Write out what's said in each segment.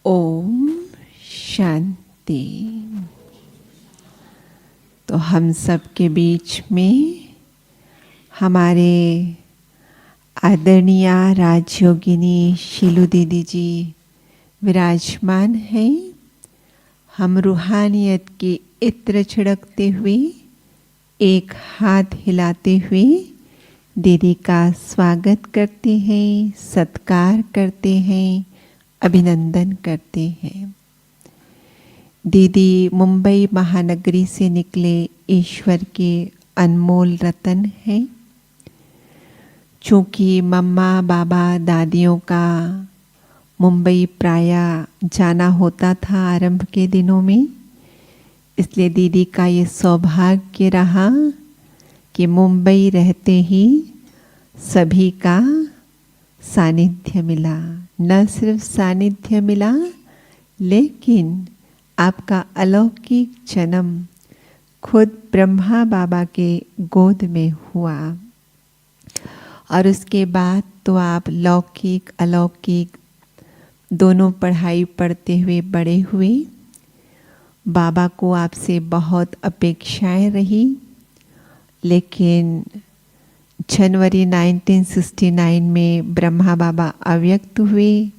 ओम शांति। तो हम सब के बीच में हमारे आदरणीय राजयोगिनी शीलू दीदी जी विराजमान हैं। हम रूहानियत की इत्र छिड़कते हुए, एक हाथ हिलाते हुए दीदी का स्वागत करते हैं, सत्कार करते हैं, अभिनंदन करते हैं। दीदी मुंबई महानगरी से निकले ईश्वर के अनमोल रतन हैं। चूँकि मम्मा बाबा दादियों का मुंबई प्रायः जाना होता था आरंभ के दिनों में, इसलिए दीदी का ये सौभाग्य रहा कि मुंबई रहते ही सभी का सानिध्य मिला। न सिर्फ सानिध्य मिला, लेकिन आपका अलौकिक जन्म खुद ब्रह्मा बाबा के गोद में हुआ। और उसके बाद तो आप लौकिक अलौकिक दोनों पढ़ाई पढ़ते हुए बड़े हुए। बाबा को आपसे बहुत अपेक्षाएं रही, लेकिन जनवरी 1969 में ब्रह्मा बाबा अव्यक्त हुए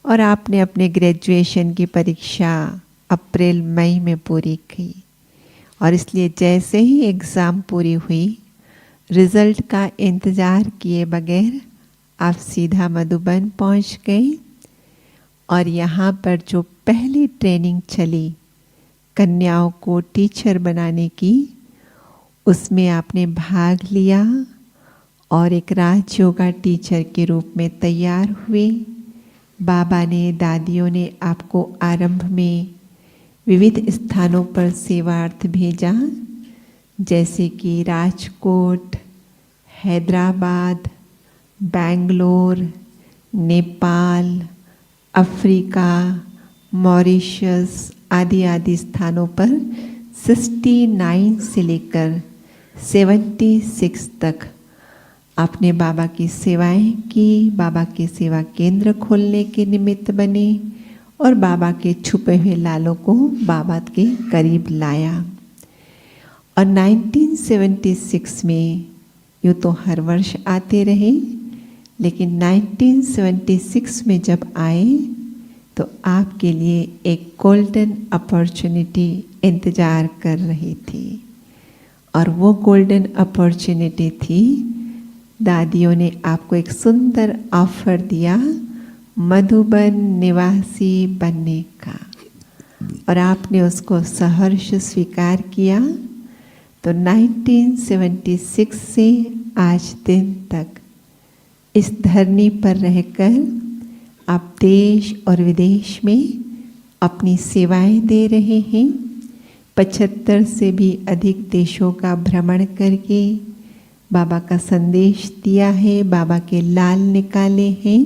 और आपने अपने ग्रेजुएशन की परीक्षा अप्रैल मई में पूरी की। और इसलिए जैसे ही एग्ज़ाम पूरी हुई, रिज़ल्ट का इंतज़ार किए बगैर आप सीधा मधुबन पहुंच गए। और यहाँ पर जो पहली ट्रेनिंग चली कन्याओं को टीचर बनाने की, उसमें आपने भाग लिया और एक राज योगा टीचर के रूप में तैयार हुए। बाबा ने, दादियों ने आपको आरंभ में विविध स्थानों पर सेवार्थ भेजा, जैसे कि राजकोट, हैदराबाद, बेंगलोर, नेपाल, अफ्रीका, मॉरिशस आदि आदि स्थानों पर 69 से लेकर 76 तक आपने बाबा की सेवाएं की। बाबा के सेवा केंद्र खोलने के निमित्त बने और बाबा के छुपे हुए लालों को बाबा के करीब लाया। और 1976 में यूँ तो हर वर्ष आते रहे, लेकिन 1976 में जब आए तो आपके लिए एक गोल्डन अपॉर्चुनिटी इंतज़ार कर रही थी। और वो गोल्डन अपॉर्चुनिटी थी, दादियों ने आपको एक सुंदर ऑफर दिया मधुबन निवासी बनने का, और आपने उसको सहर्ष स्वीकार किया। तो 1976 से आज दिन तक इस धरनी पर रहकर आप देश और विदेश में अपनी सेवाएं दे रहे हैं। 75 से भी अधिक देशों का भ्रमण करके बाबा का संदेश दिया है, बाबा के लाल निकाले हैं।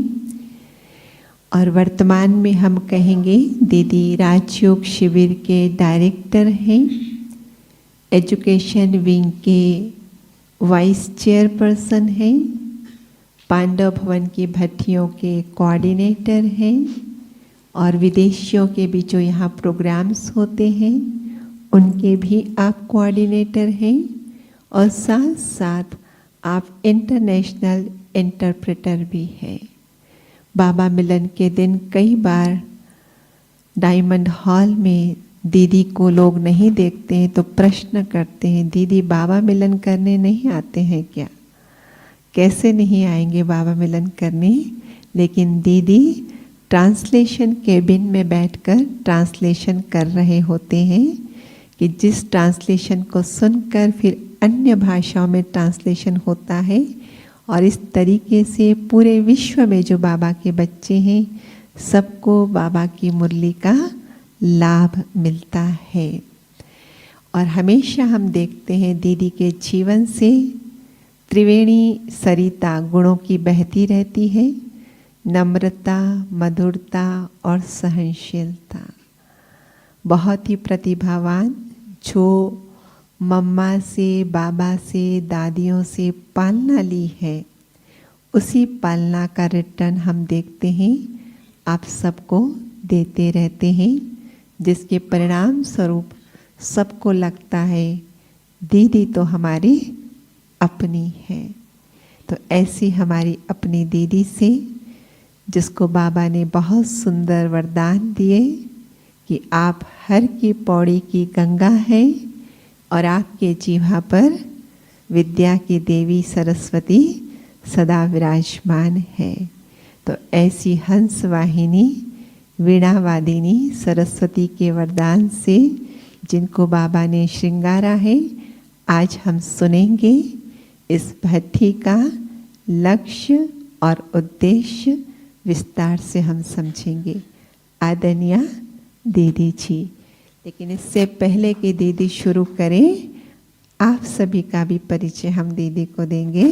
और वर्तमान में हम कहेंगे दीदी राजयोग शिविर के डायरेक्टर हैं, एजुकेशन विंग के वाइस चेयरपर्सन हैं, पांडव भवन की भट्टियों के कोऑर्डिनेटर हैं, और विदेशियों के भी जो यहाँ प्रोग्राम्स होते हैं उनके भी आप कोऑर्डिनेटर हैं। और साथ साथ आप इंटरनेशनल इंटरप्रेटर भी हैं। बाबा मिलन के दिन कई बार डायमंड हॉल में दीदी को लोग नहीं देखते हैं तो प्रश्न करते हैं, दीदी बाबा मिलन करने नहीं आते हैं क्या? कैसे नहीं आएंगे बाबा मिलन करने? लेकिन दीदी ट्रांसलेशन केबिन में बैठकर ट्रांसलेशन कर रहे होते हैं कि जिस ट्रांसलेशन को सुनकर फिर अन्य भाषाओं में ट्रांसलेशन होता है। और इस तरीके से पूरे विश्व में जो बाबा के बच्चे हैं सबको बाबा की मुरली का लाभ मिलता है। और हमेशा हम देखते हैं दीदी के जीवन से त्रिवेणी सरिता गुणों की बहती रहती है, नम्रता, मधुरता और सहनशीलता। बहुत ही प्रतिभावान, जो मम्मा से, बाबा से, दादियों से पालना ली है, उसी पालना का रिटर्न हम देखते हैं आप सबको देते रहते हैं, जिसके परिणाम स्वरूप सबको लगता है दीदी तो हमारी अपनी है। तो ऐसी हमारी अपनी दीदी से, जिसको बाबा ने बहुत सुंदर वरदान दिए कि आप हर की पौड़ी की गंगा हैं और आपके जीवा पर विद्या की देवी सरस्वती सदा विराजमान है। तो ऐसी हंस वाहिनी वीणा वादिनी सरस्वती के वरदान से, जिनको बाबा ने श्रृंगारा है, आज हम सुनेंगे इस भट्ठी का लक्ष्य और उद्देश्य विस्तार से हम समझेंगे। आदरणीय दीदी जी, लेकिन इससे पहले कि दीदी शुरू करें, आप सभी का भी परिचय हम दीदी को देंगे।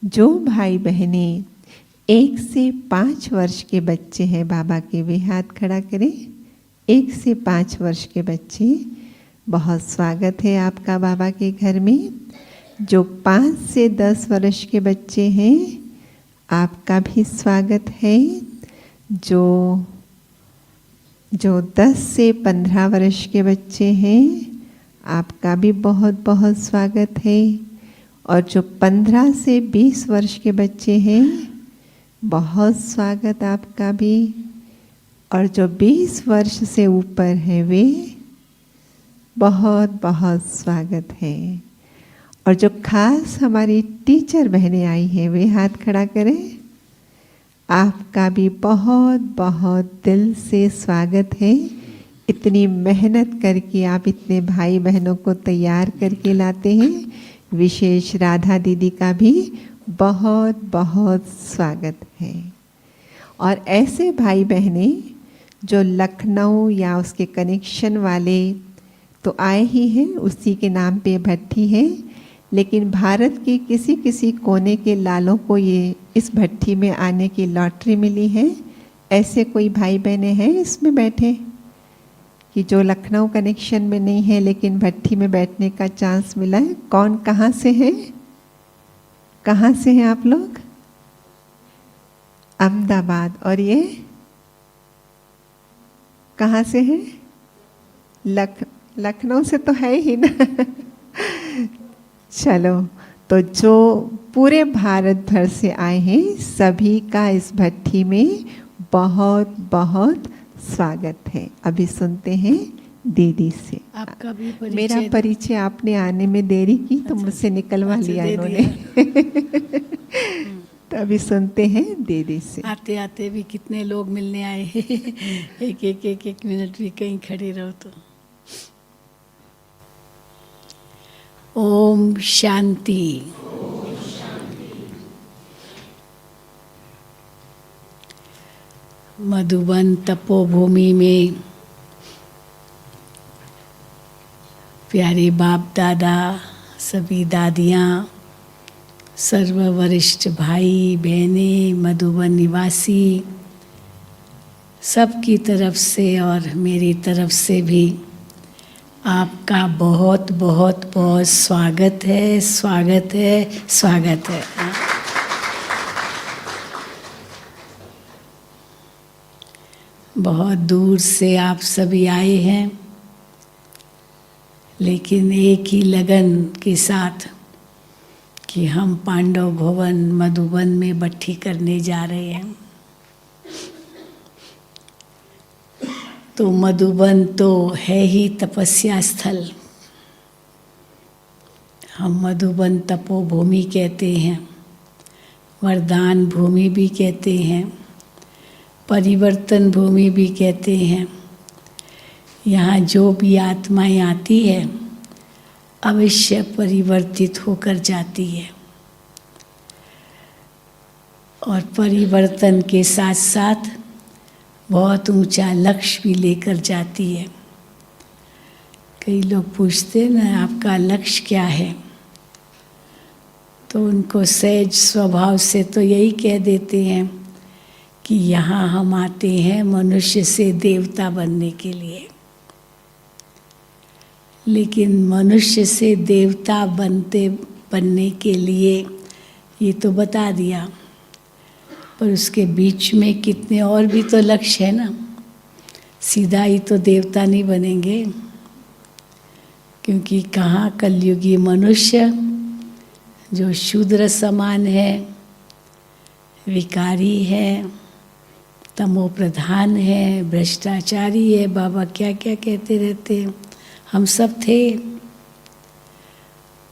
जो भाई बहने 1 से 5 वर्ष के बच्चे हैं, बाबा के वे हाथ खड़ा करें। 1 से 5 वर्ष के बच्चे, बहुत स्वागत है आपका बाबा के घर में। जो 5 से 10 वर्ष के बच्चे हैं, आपका भी स्वागत है। जो 10 से 15 वर्ष के बच्चे हैं, आपका भी बहुत बहुत स्वागत है। और जो 15 से 20 वर्ष के बच्चे हैं, बहुत स्वागत आपका भी। और जो 20 वर्ष से ऊपर हैं, वे बहुत बहुत स्वागत है। और जो खास हमारी टीचर बहनें आई हैं, वे हाथ खड़ा करें। आपका भी बहुत बहुत दिल से स्वागत है। इतनी मेहनत करके आप इतने भाई बहनों को तैयार करके लाते हैं। विशेष राधा दीदी का भी बहुत बहुत स्वागत है। और ऐसे भाई बहनें जो लखनऊ या उसके कनेक्शन वाले तो आए ही हैं, उसी के नाम पे भट्ठी है, लेकिन भारत के किसी किसी कोने के लालों को ये इस भट्ठी में आने की लॉटरी मिली है। ऐसे कोई भाई बहनें हैं इसमें बैठे कि जो लखनऊ कनेक्शन में नहीं है लेकिन भट्ठी में बैठने का चांस मिला है? कौन कहाँ से है? कहाँ से हैं आप लोग? अहमदाबाद। और ये कहाँ से है? लखनऊ से तो है ही ना। चलो, तो जो पूरे भारत भर से आए हैं, सभी का इस भट्ठी में बहुत बहुत स्वागत है। अभी सुनते हैं दीदी से। आपका भी परिचय। मेरा परिचय आपने आने में देरी की तो मुझसे निकलवा लिया इन्होंने। तो अभी सुनते हैं दीदी से। आते आते भी कितने लोग मिलने आए हैं। एक मिनट भी कहीं खड़े रहो तो। ओम शांति। मधुबन तपोभूमि में प्यारे बाप दादा, सभी दादियाँ, सर्व वरिष्ठ भाई बहनें, मधुबन निवासी, सबकी तरफ से और मेरी तरफ से भी आपका बहुत बहुत बहुत स्वागत है, स्वागत है, स्वागत है। बहुत दूर से आप सभी आए हैं, लेकिन एक ही लगन के साथ कि हम पांडव भवन मधुबन में भट्ठी करने जा रहे हैं। तो मधुबन तो है ही तपस्या स्थल। हम मधुबन तपोभूमि कहते हैं, वरदान भूमि भी कहते हैं, परिवर्तन भूमि भी कहते हैं। यहाँ जो भी आत्माएं आती है अवश्य परिवर्तित होकर जाती है, और परिवर्तन के साथ साथ बहुत ऊंचा लक्ष्य भी लेकर जाती है। कई लोग पूछते हैं ना, आपका लक्ष्य क्या है? तो उनको सहज स्वभाव से तो यही कह देते हैं कि यहाँ हम आते हैं मनुष्य से देवता बनने के लिए। लेकिन मनुष्य से देवता बनने के लिए ये तो बता दिया, पर उसके बीच में कितने और भी तो लक्ष्य है ना। सीधा ही तो देवता नहीं बनेंगे, क्योंकि कहाँ कलयुगी मनुष्य जो शूद्र समान है, विकारी है, तमो प्रधान है, भ्रष्टाचारी है, बाबा क्या क्या कहते रहते हैं, हम सब थे।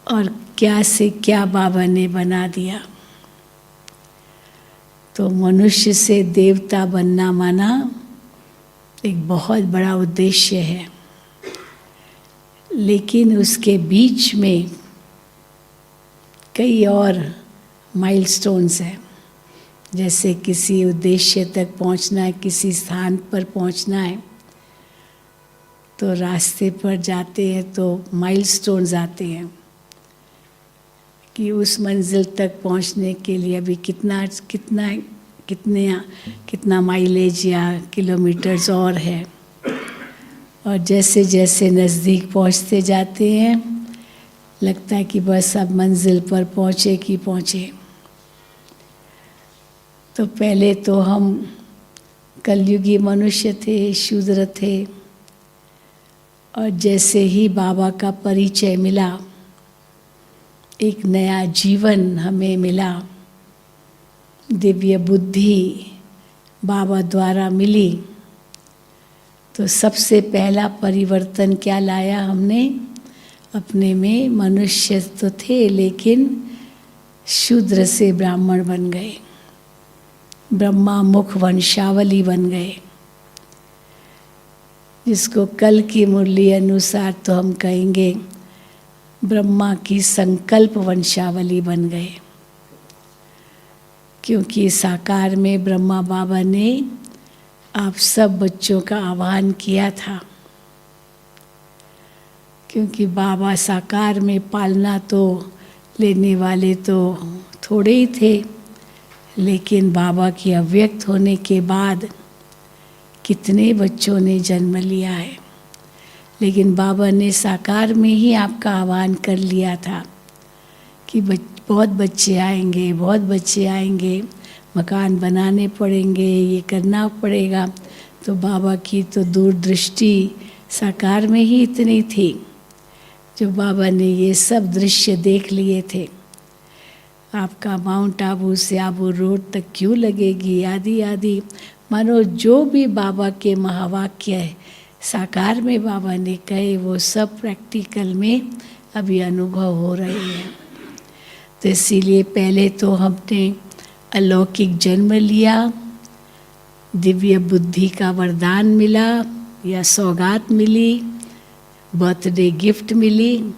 और क्या से क्या बाबा ने बना दिया। तो मनुष्य से देवता बनना माना एक बहुत बड़ा उद्देश्य है, लेकिन उसके बीच में कई और माइलस्टोन्स हैं। जैसे किसी उद्देश्य तक पहुंचना है, किसी स्थान पर पहुंचना है, तो रास्ते पर जाते हैं तो माइलस्टोन्स आते हैं कि उस मंजिल तक पहुंचने के लिए अभी कितना माइलेज या किलोमीटर्स और है। और जैसे जैसे नज़दीक पहुंचते जाते हैं, लगता है कि बस अब मंजिल पर पहुँचे कि पहुँचे। तो पहले तो हम कलयुगी मनुष्य थे, शूद्र थे, और जैसे ही बाबा का परिचय मिला, एक नया जीवन हमें मिला, दिव्य बुद्धि बाबा द्वारा मिली, तो सबसे पहला परिवर्तन क्या लाया हमने अपने में। मनुष्य तो थे, लेकिन शूद्र से ब्राह्मण बन गए, ब्रह्मा मुख वंशावली बन गए, जिसको कल की मुरली अनुसार तो हम कहेंगे ब्रह्मा की संकल्प वंशावली बन गए। क्योंकि साकार में ब्रह्मा बाबा ने आप सब बच्चों का आह्वान किया था, क्योंकि बाबा साकार में पालना तो लेने वाले तो थोड़े ही थे, लेकिन बाबा के अव्यक्त होने के बाद कितने बच्चों ने जन्म लिया है। लेकिन बाबा ने साकार में ही आपका आह्वान कर लिया था कि बहुत बच्चे आएंगे, बहुत बच्चे आएंगे, मकान बनाने पड़ेंगे, ये करना पड़ेगा। तो बाबा की तो दूरदृष्टि साकार में ही इतनी थी, जो बाबा ने ये सब दृश्य देख लिए थे। आपका माउंट आबू से आबू रोड तक क्यों लगेगी, आदि आदि, मानो जो भी बाबा के महावाक्य है साकार में बाबा ने कहे, वो सब प्रैक्टिकल में अभी अनुभव हो रहे हैं। तो इसीलिए पहले तो हमने अलौकिक जन्म लिया, दिव्य बुद्धि का वरदान मिला या सौगात मिली, बर्थडे गिफ्ट मिली,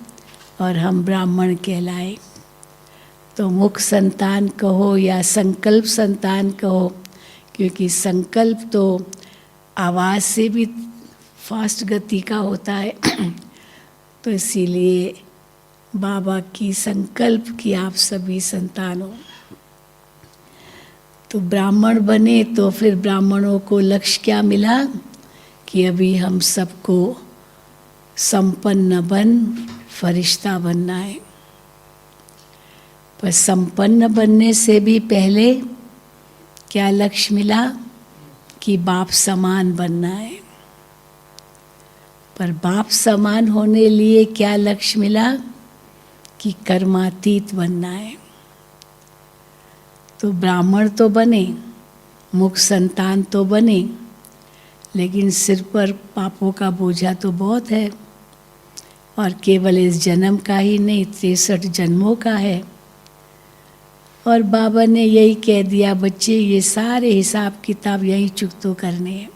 और हम ब्राह्मण कहलाए। तो मुख संतान कहो या संकल्प संतान कहो, क्योंकि संकल्प तो आवाज़ से भी फास्ट गति का होता है। तो इसीलिए बाबा की संकल्प की आप सभी संतान हो। तो ब्राह्मण बने तो फिर ब्राह्मणों को लक्ष्य क्या मिला कि अभी हम सबको संपन्न बन फरिश्ता बनना है। पर संपन्न बनने से भी पहले क्या लक्ष्य मिला कि बाप समान बनना है। पर बाप समान होने लिए क्या लक्ष्य मिला कि कर्मातीत बनना है। तो ब्राह्मण तो बने, मुख संतान तो बने, लेकिन सिर पर पापों का बोझा तो बहुत है, और केवल इस जन्म का ही नहीं, 63 जन्मों का है। और बाबा ने यही कह दिया, बच्चे ये सारे हिसाब किताब यही चुकतो करने हैं।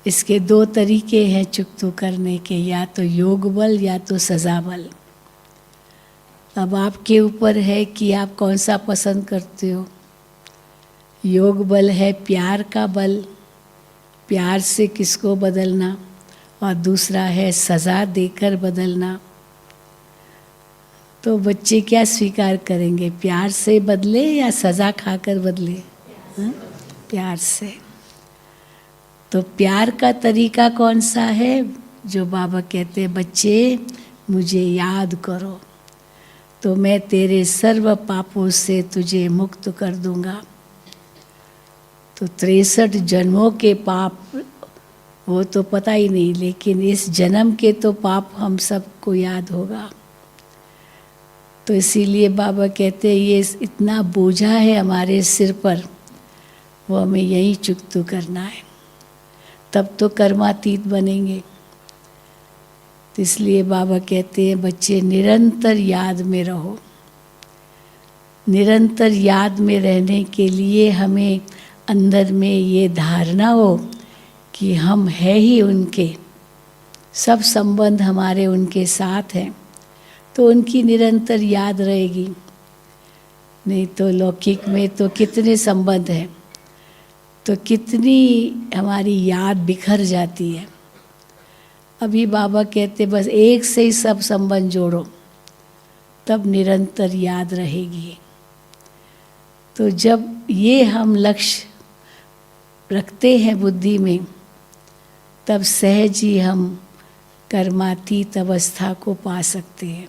इसके 2 तरीके हैं चुकतो करने के, या तो योग बल या तो सजा बल। अब आपके ऊपर है कि आप कौन सा पसंद करते हो। योग बल है प्यार का बल, प्यार से किसको बदलना, और दूसरा है सजा देकर बदलना। तो बच्चे क्या स्वीकार करेंगे, प्यार से बदले या सजा खाकर बदले? हाँ? प्यार से। तो प्यार का तरीका कौन सा है? जो बाबा कहते हैं, बच्चे मुझे याद करो तो मैं तेरे सर्व पापों से तुझे मुक्त कर दूंगा। तो 63 जन्मों के पाप वो तो पता ही नहीं, लेकिन इस जन्म के तो पाप हम सबको याद होगा। तो इसीलिए बाबा कहते हैं ये इतना बोझा है हमारे सिर पर, वो हमें यही चुकता करना है, तब तो कर्मातीत बनेंगे। तो इसलिए बाबा कहते हैं बच्चे निरंतर याद में रहो। निरंतर याद में रहने के लिए हमें अंदर में ये धारणा हो कि हम है ही उनके, सब संबंध हमारे उनके साथ हैं, तो उनकी निरंतर याद रहेगी। नहीं तो लौकिक में तो कितने संबंध हैं, तो कितनी हमारी याद बिखर जाती है। अभी बाबा कहते बस एक से ही सब संबंध जोड़ो, तब निरंतर याद रहेगी। तो जब ये हम लक्ष्य रखते हैं बुद्धि में, तब सहज ही हम कर्मातीत अवस्था को पा सकते हैं।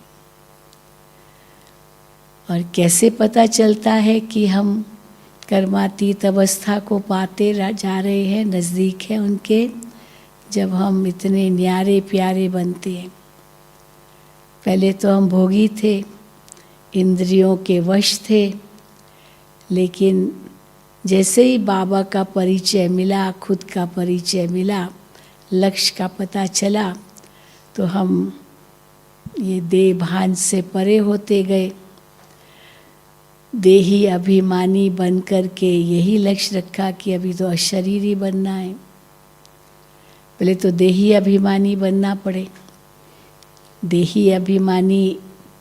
और कैसे पता चलता है कि हम कर्मातीत अवस्था को पाते जा रहे हैं, नज़दीक है उनके? जब हम इतने न्यारे प्यारे बनते हैं। पहले तो हम भोगी थे, इंद्रियों के वश थे, लेकिन जैसे ही बाबा का परिचय मिला, खुद का परिचय मिला, लक्ष्य का पता चला, तो हम ये देह भान से परे होते गए। देही अभिमानी बन कर के यही लक्ष्य रखा कि अभी तो अशरीरी बनना है। पहले तो देही अभिमानी बनना पड़े। देही अभिमानी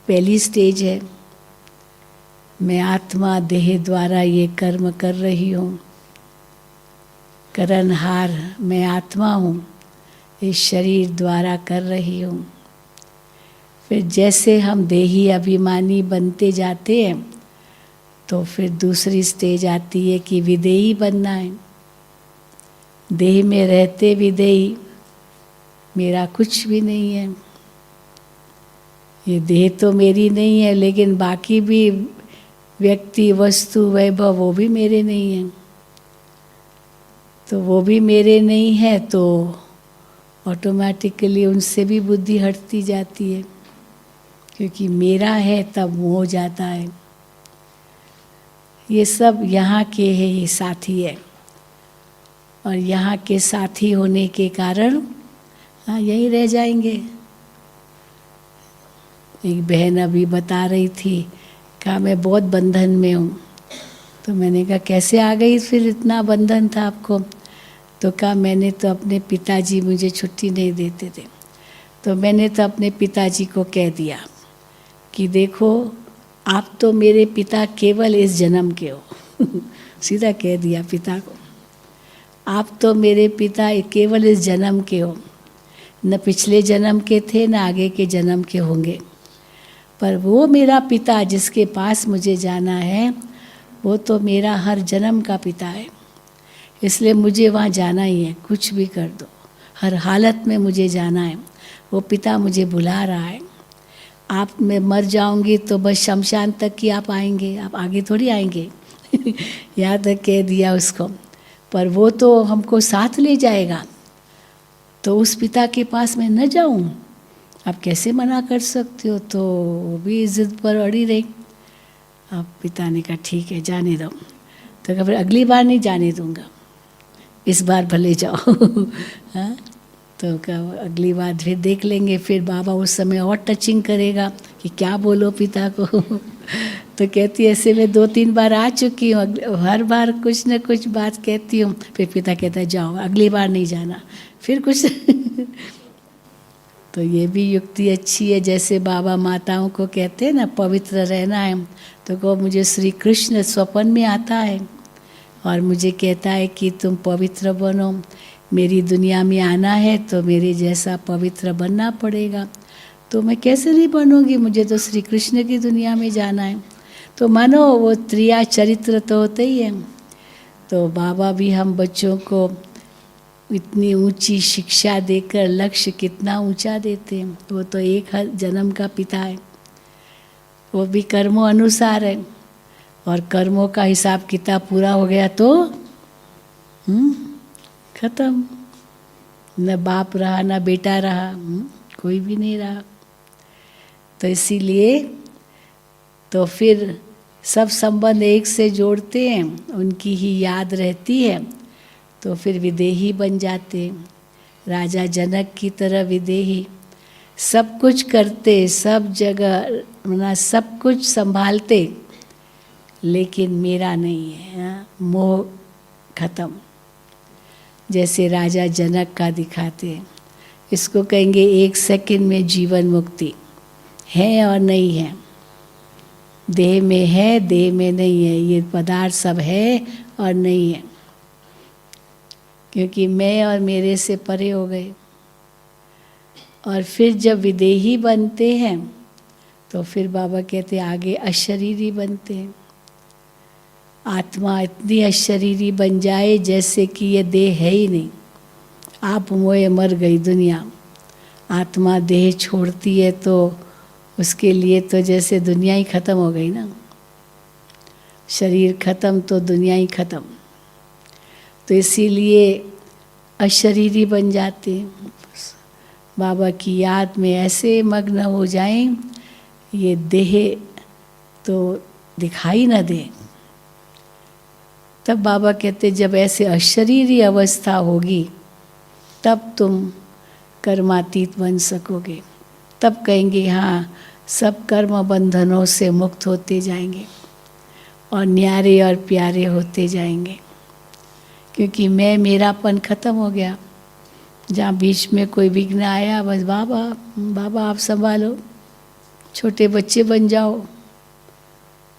पहली स्टेज है। मैं आत्मा देह द्वारा ये कर्म कर रही हूँ, करनहार मैं आत्मा हूँ, इस शरीर द्वारा कर रही हूँ। फिर जैसे हम देही अभिमानी बनते जाते हैं, तो फिर दूसरी स्टेज आती है कि विदेही बनना है। देह में रहते विदेही, मेरा कुछ भी नहीं है, ये देह तो मेरी नहीं है, लेकिन बाकी भी व्यक्ति, वस्तु, वैभव वो भी मेरे नहीं हैं। तो वो भी मेरे नहीं है, तो ऑटोमेटिकली उनसे भी बुद्धि हटती जाती है, क्योंकि मेरा है तब हो जाता है। ये सब यहाँ के है, ये साथी है, और यहाँ के साथी होने के कारण यहीं रह जाएंगे। एक बहन अभी बता रही थी, कहा मैं बहुत बंधन में हूँ। तो मैंने कहा कैसे आ गई फिर, इतना बंधन था आपको? तो कहा मैंने तो अपने पिताजी मुझे छुट्टी नहीं देते थे, तो मैंने तो अपने पिताजी को कह दिया कि देखो आप तो मेरे पिता केवल इस जन्म के हो। सीधा कह दिया पिता को, आप तो मेरे पिता केवल इस जन्म के हो, न पिछले जन्म के थे न आगे के जन्म के होंगे, पर वो मेरा पिता जिसके पास मुझे जाना है, वो तो मेरा हर जन्म का पिता है, इसलिए मुझे वहाँ जाना ही है, कुछ भी कर दो, हर हालत में मुझे जाना है। वो पिता मुझे बुला रहा है। आप मैं मर जाऊंगी तो बस शमशान तक ही आप आएंगे, आप आगे थोड़ी आएंगे। यहाँ तक कह दिया उसको, पर वो तो हमको साथ ले जाएगा, तो उस पिता के पास मैं न जाऊं, आप कैसे मना कर सकते हो? तो वो भी जिद पर अड़ी रही। अब पिता ने कहा ठीक है जाने दो। तो कहा फिर अगली बार नहीं जाने दूंगा, इस बार भले जाओ। हाँ, तो कहा अगली बार फिर देख लेंगे। फिर बाबा उस समय और टचिंग करेगा कि क्या बोलो पिता को। तो कहती ऐसे मैं 2-3 बार आ चुकी हूँ, हर बार कुछ न कुछ बात कहती हूँ। फिर पिता कहता है जाओ अगली बार नहीं जाना, फिर कुछ। तो ये भी युक्ति अच्छी है। जैसे बाबा माताओं को कहते हैं ना पवित्र रहना है, तो कहो मुझे श्री कृष्ण स्वप्न में आता है और मुझे कहता है कि तुम पवित्र बनो, मेरी दुनिया में आना है तो मेरे जैसा पवित्र बनना पड़ेगा। तो मैं कैसे नहीं बनूंगी, मुझे तो श्री कृष्ण की दुनिया में जाना है। तो मानो वो त्रिया चरित्र तो होते ही हैं। तो बाबा भी हम बच्चों को इतनी ऊंची शिक्षा देकर लक्ष्य कितना ऊंचा देते हैं। वो तो एक हर जन्म का पिता है, वो भी कर्मों अनुसार है, और कर्मों का हिसाब किताब पूरा हो गया तो खत्म। न बाप रहा न बेटा रहा, कोई भी नहीं रहा। तो इसीलिए तो फिर सब संबंध एक से जोड़ते हैं, उनकी ही याद रहती है, तो फिर विदेही बन जाते। राजा जनक की तरह विदेही, सब कुछ करते, सब जगह ना सब कुछ संभालते, लेकिन मेरा नहीं है, हाँ? मोह खत्म। जैसे राजा जनक का दिखाते हैं, इसको कहेंगे 1 सेकंड में जीवन मुक्ति, है और नहीं है, देह में है, देह में नहीं है, ये पदार्थ सब है और नहीं है, क्योंकि मैं और मेरे से परे हो गए। और फिर जब विदेही बनते हैं तो फिर बाबा कहते हैं आगे अशरीरी बनते हैं। आत्मा इतनी अशरीरी बन जाए जैसे कि ये देह है ही नहीं, आप मोए मर गई दुनिया। आत्मा देह छोड़ती है तो उसके लिए तो जैसे दुनिया ही खत्म हो गई ना, शरीर खत्म तो दुनिया ही खत्म। तो इसीलिए अशरीरी बन जाते हैं, बाबा की याद में ऐसे मग्न हो जाएं, ये देह तो दिखाई न दे। तब बाबा कहते जब ऐसे अशरीरी अवस्था होगी तब तुम कर्मातीत बन सकोगे, तब कहेंगे हाँ सब कर्म बंधनों से मुक्त होते जाएंगे और न्यारे और प्यारे होते जाएंगे, क्योंकि मैं मेरापन खत्म हो गया। जहाँ बीच में कोई विघ्न आया, बस बाबा बाबा आप संभालो, छोटे बच्चे बन जाओ,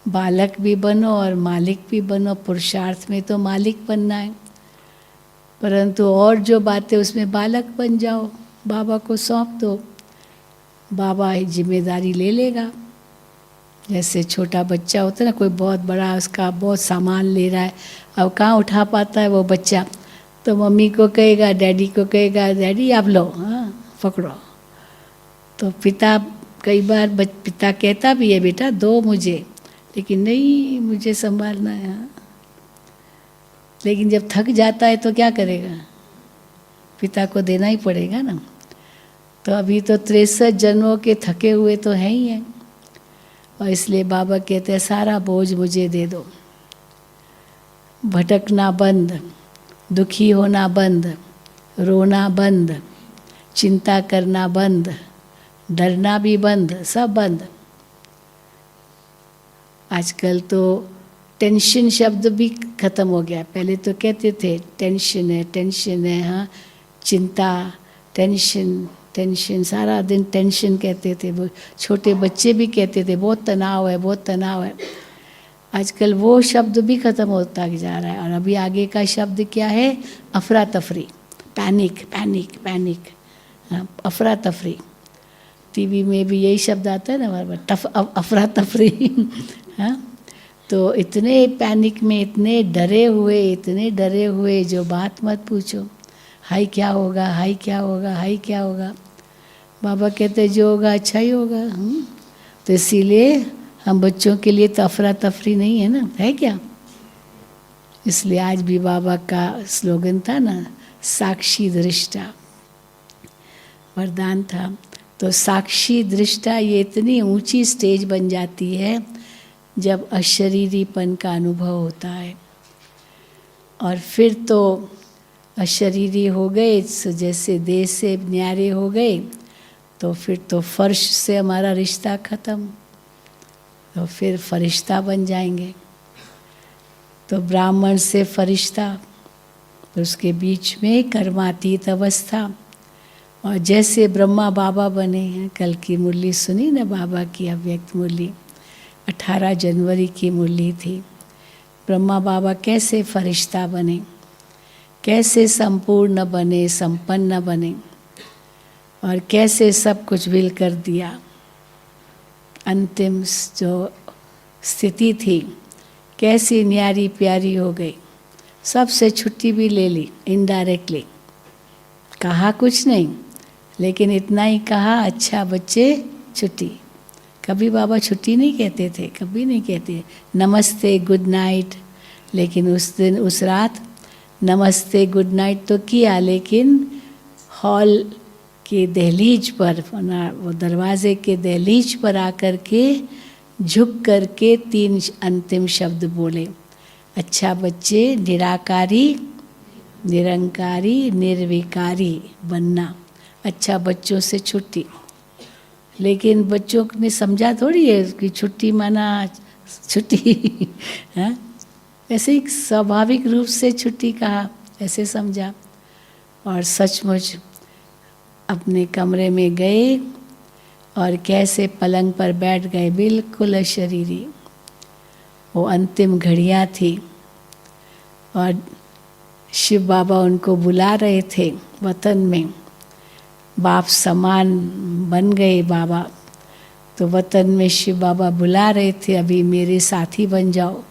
बालक भी बनो और मालिक भी बनो। पुरुषार्थ में तो मालिक बनना है, परंतु और जो बातें उसमें बालक बन जाओ, बाबा को सौंप दो, बाबा जिम्मेदारी ले लेगा। जैसे छोटा बच्चा होता है ना, कोई बहुत बड़ा उसका बहुत सामान ले रहा है, अब कहाँ उठा पाता है वो बच्चा, तो मम्मी को कहेगा, डैडी को कहेगा, डैडी आप लो, हाँ पकड़ो। तो पिता कई बार पिता कहता भी है बेटा दो मुझे, लेकिन नहीं मुझे संभालना है, हाँ। लेकिन जब थक जाता है तो क्या करेगा, पिता को देना ही पड़ेगा ना। तो अभी तो 63 जन्मों के थके हुए तो हैं ही हैं, और इसलिए बाबा कहते हैं सारा बोझ मुझे दे दो। भटकना बंद, दुखी होना बंद, रोना बंद, चिंता करना बंद, डरना भी बंद, सब बंद। आजकल तो टेंशन शब्द भी खत्म हो गया। पहले तो कहते थे टेंशन है, हाँ चिंता, टेंशन टेंशन, सारा दिन टेंशन कहते थे। वो छोटे बच्चे भी कहते थे बहुत तनाव है, बहुत तनाव है। आजकल वो शब्द भी खत्म होता जा रहा है, और अभी आगे का शब्द क्या है, अफरा तफरी, पैनिक पैनिक पैनिक, अफरा तफरी। टीवी में भी यही शब्द आता है ना बार बार, अफरा तफरी। हाँ, तो इतने पैनिक में, इतने डरे हुए जो बात मत पूछो। हाय क्या होगा, हाय क्या होगा, हाय क्या होगा। बाबा कहते जो होगा अच्छा ही होगा। तो इसीलिए हम बच्चों के लिए तो अफरा तफरी नहीं है ना, है क्या। इसलिए आज भी बाबा का स्लोगन था ना, साक्षी दृष्टा, वरदान था। तो साक्षी दृष्टा ये इतनी ऊंची स्टेज बन जाती है जब अशरीरीपन का अनुभव होता है। और फिर तो अशरीरी हो गए, जैसे देह से न्यारे हो गए, तो फिर तो फर्श से हमारा रिश्ता खत्म, तो फिर फरिश्ता बन जाएंगे। तो ब्राह्मण से फरिश्ता, तो उसके बीच में कर्मातीत अवस्था। और जैसे ब्रह्मा बाबा बने हैं, कल की मुरली सुनी ना बाबा की अव्यक्त मुरली, 18 जनवरी की मुरली थी। ब्रह्मा बाबा कैसे फरिश्ता बने, कैसे संपूर्ण बने, संपन्न बने, और कैसे सब कुछ विल कर दिया। अंतिम जो स्थिति थी कैसी न्यारी प्यारी हो गई, सबसे छुट्टी भी ले ली इनडायरेक्टली, कहा कुछ नहीं, लेकिन इतना ही कहा, अच्छा बच्चे छुट्टी। कभी बाबा छुट्टी नहीं कहते थे, कभी नहीं कहते, नमस्ते गुड नाइट। लेकिन उस दिन उस रात नमस्ते गुड नाइट तो किया, लेकिन हॉल के दहलीज पर, वो दरवाजे के दहलीज पर आकर के झुक करके 3 अंतिम शब्द बोले, अच्छा बच्चे, निराकारी, निरंकारी, निर्विकारी बनना। अच्छा बच्चों से छुट्टी। लेकिन बच्चों ने समझा थोड़ी है कि छुट्टी माना छुट्टी हाँ, ऐसे ही स्वाभाविक रूप से छुट्टी कहा, ऐसे समझा। और सचमुच अपने कमरे में गए और कैसे पलंग पर बैठ गए, बिल्कुल अशरीरी। वो अंतिम घड़ियाँ थी और शिव बाबा उनको बुला रहे थे वतन में। बाप समान बन गए बाबा, तो वतन में शिव बाबा बुला रहे थे, अभी मेरे साथी बन जाओ।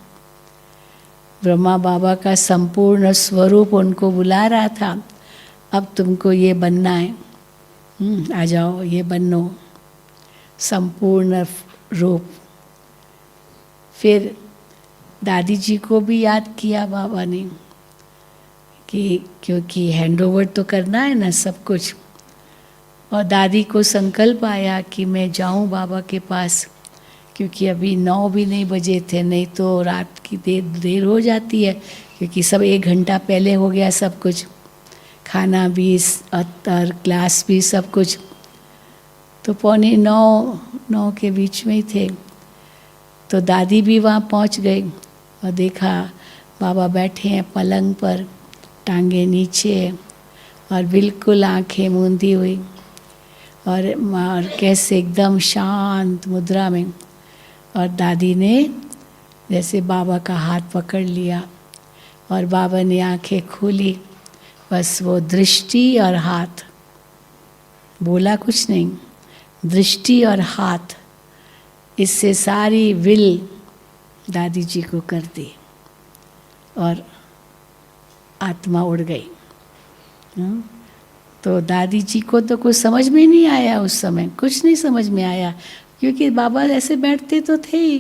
ब्रह्मा बाबा का संपूर्ण स्वरूप उनको बुला रहा था, अब तुमको ये बनना है, आ जाओ, ये बनो संपूर्ण रूप। फिर दादी जी को भी याद किया बाबा ने कि क्योंकि हैंडओवर तो करना है ना सब कुछ। और दादी को संकल्प आया कि मैं जाऊं बाबा के पास, क्योंकि अभी 9 भी नहीं बजे थे, नहीं तो रात की देर हो जाती है, क्योंकि सब 1 घंटा पहले हो गया सब कुछ, खाना भी और क्लास भी सब कुछ। तो 8:45 के बीच में ही थे। तो दादी भी वहाँ पहुँच गई और देखा बाबा बैठे हैं पलंग पर, टांगे नीचे और बिल्कुल आंखें मूंदी हुई और कैसे एकदम शांत मुद्रा में। और दादी ने जैसे बाबा का हाथ पकड़ लिया और बाबा ने आंखें खोली, बस वो दृष्टि और हाथ, बोला कुछ नहीं, दृष्टि और हाथ, इससे सारी विल दादी जी को कर दी और आत्मा उड़ गई। तो दादी जी को तो कुछ समझ में नहीं आया, उस समय कुछ नहीं समझ में आया, क्योंकि बाबा ऐसे बैठते तो थे ही।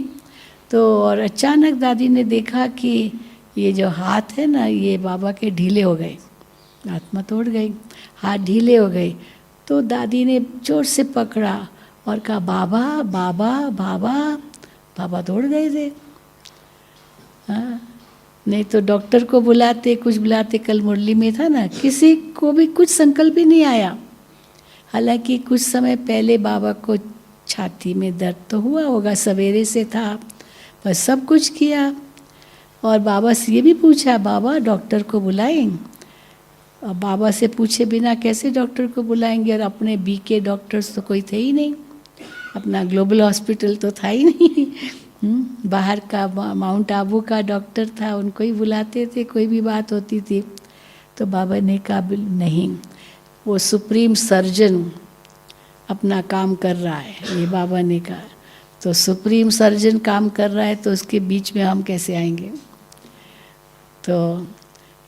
तो और अचानक दादी ने देखा कि ये जो हाथ है ना, ये बाबा के ढीले हो गए, आत्मा तो उड़ गई, हाथ ढीले हो गए। तो दादी ने जोर से पकड़ा और कहा बाबा बाबा बाबा। बाबा तो उड़ गए थे। हाँ, नहीं तो डॉक्टर को बुलाते, कुछ बुलाते, कल मुरली में था ना, किसी को भी कुछ संकल्प ही नहीं आया। हालांकि कुछ समय पहले बाबा को छाती में दर्द तो हुआ होगा, सवेरे से था, पर सब कुछ किया। और बाबा से ये भी पूछा, बाबा डॉक्टर को बुलाएं? और बाबा से पूछे बिना कैसे डॉक्टर को बुलाएंगे, और अपने बीके डॉक्टर्स तो कोई थे ही नहीं, अपना ग्लोबल हॉस्पिटल तो था ही नहीं। बाहर का माउंट आबू का डॉक्टर था, उनको ही बुलाते थे कोई भी बात होती थी। तो बाबा ने कहा नहीं, वो सुप्रीम सर्जन अपना काम कर रहा है, ये बाबा ने कहा। तो सुप्रीम सर्जन काम कर रहा है तो उसके बीच में हम कैसे आएंगे। तो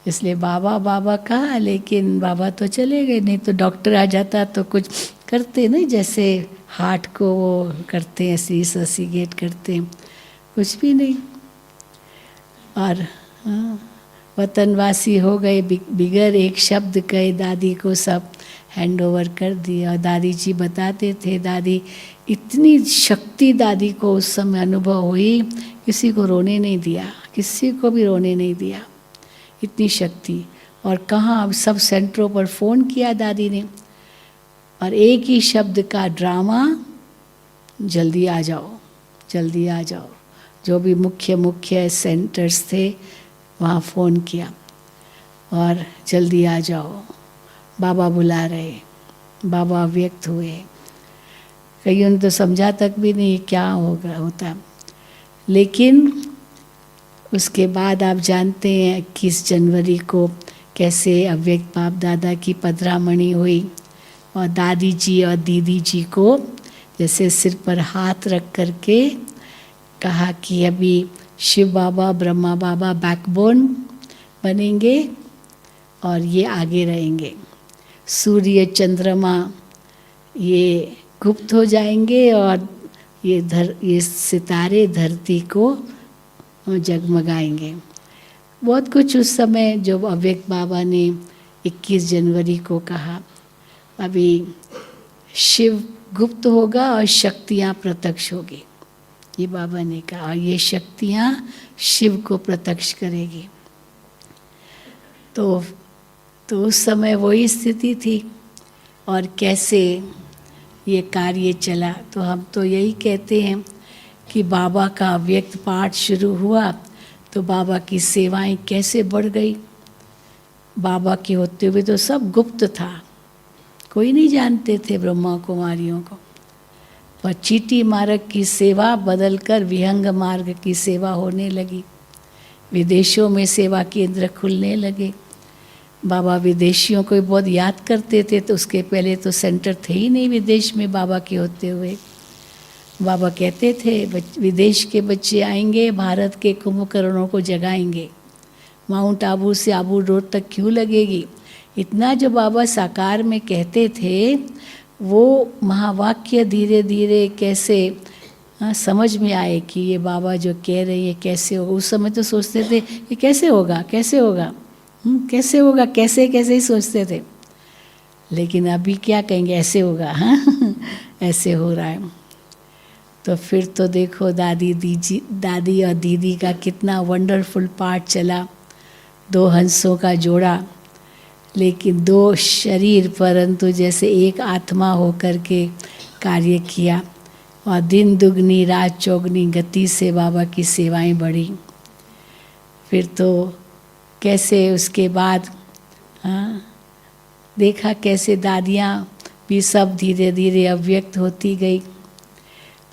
इसलिए बाबा बाबा कहा, लेकिन बाबा तो चले गए, नहीं तो डॉक्टर आ जाता तो कुछ करते नहीं, जैसे हार्ट को वो करते हैं, ससीगेट करते हैं, कुछ भी नहीं। और वतनवासी हो गए, बिगर एक शब्द कहे दादी को सब हैंड ओवर कर दिया। और दादी जी बताते थे, दादी इतनी शक्ति दादी को उस समय अनुभव हुई, किसी को रोने नहीं दिया, किसी को भी रोने नहीं दिया, इतनी शक्ति। और कहाँ सब सेंटरों पर फ़ोन किया दादी ने, और एक ही शब्द का ड्रामा, जल्दी आ जाओ, जल्दी आ जाओ। जो भी मुख्य सेंटर्स थे वहाँ फ़ोन किया और जल्दी आ जाओ, बाबा बुला रहे, बाबा व्यक्त हुए। कईयों ने तो समझा तक भी नहीं क्या होता। लेकिन उसके बाद आप जानते हैं 21 जनवरी को कैसे अव्यक्त बाप दादा की पधरामणि हुई, और दादी जी और दीदी जी को जैसे सिर पर हाथ रख करके कहा कि अभी शिव बाबा ब्रह्मा बाबा बैकबोन बनेंगे और ये आगे रहेंगे, सूर्य चंद्रमा ये गुप्त हो जाएंगे और ये सितारे धरती को जगमगाएंगे। बहुत कुछ उस समय जो अव्यक्त बाबा ने 21 जनवरी को कहा, अभी शिव गुप्त होगा और शक्तियाँ प्रत्यक्ष होगी, ये बाबा ने कहा। और ये शक्तियाँ शिव को प्रत्यक्ष करेगी। तो उस समय वही स्थिति थी। और कैसे ये कार्य चला, तो हम तो यही कहते हैं कि बाबा का अव्यक्त पाठ शुरू हुआ तो बाबा की सेवाएं कैसे बढ़ गई। बाबा के होते हुए तो सब गुप्त था, कोई नहीं जानते थे ब्रह्मा कुमारियों को। पर चीटी मार्ग की सेवा बदलकर विहंग मार्ग की सेवा होने लगी। विदेशों में सेवा केंद्र खुलने लगे। बाबा विदेशियों को भी बहुत याद करते थे, तो उसके पहले तो सेंटर थे ही नहीं विदेश में बाबा के होते हुए। बाबा कहते थे विदेश के बच्चे आएंगे, भारत के कुंभकर्णों को जगाएंगे। माउंट आबू से आबू रोड तक क्यों लगेगी। इतना जो बाबा साकार में कहते थे, वो महावाक्य धीरे धीरे कैसे समझ में आए कि ये बाबा जो कह रहे हैं कैसे होगा। उस समय तो सोचते थे ये कैसे होगा, कैसे होगा, कैसे होगा, कैसे कैसे ही सोचते थे। लेकिन अभी क्या कहेंगे, ऐसे होगा। हाँ ऐसे हो रहा है। तो फिर तो देखो दादी और दीदी का कितना वंडरफुल पार्ट चला। 2 हंसों का जोड़ा, लेकिन 2 शरीर परंतु जैसे एक आत्मा होकर के कार्य किया। और दिन दुगनी रात चौगनी गति से बाबा की सेवाएं बढ़ी। फिर तो कैसे उसके बाद देखा कैसे दादियाँ भी सब धीरे धीरे अव्यक्त होती गई।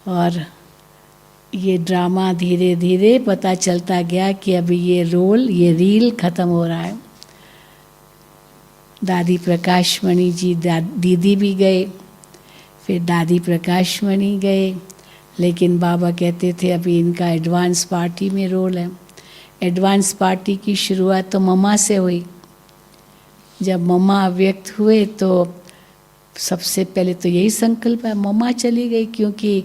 और ये ड्रामा धीरे धीरे पता चलता गया कि अभी ये रोल, ये रील ख़त्म हो रहा है। दादी प्रकाशमणि जी दीदी भी गए, फिर दादी प्रकाशमणि गए। लेकिन बाबा कहते थे अभी इनका एडवांस पार्टी में रोल है। एडवांस पार्टी की शुरुआत तो मम्मा से हुई। जब मम्मा अव्यक्त हुए तो सबसे पहले तो यही संकल्प है, मम्मा चली गई। क्योंकि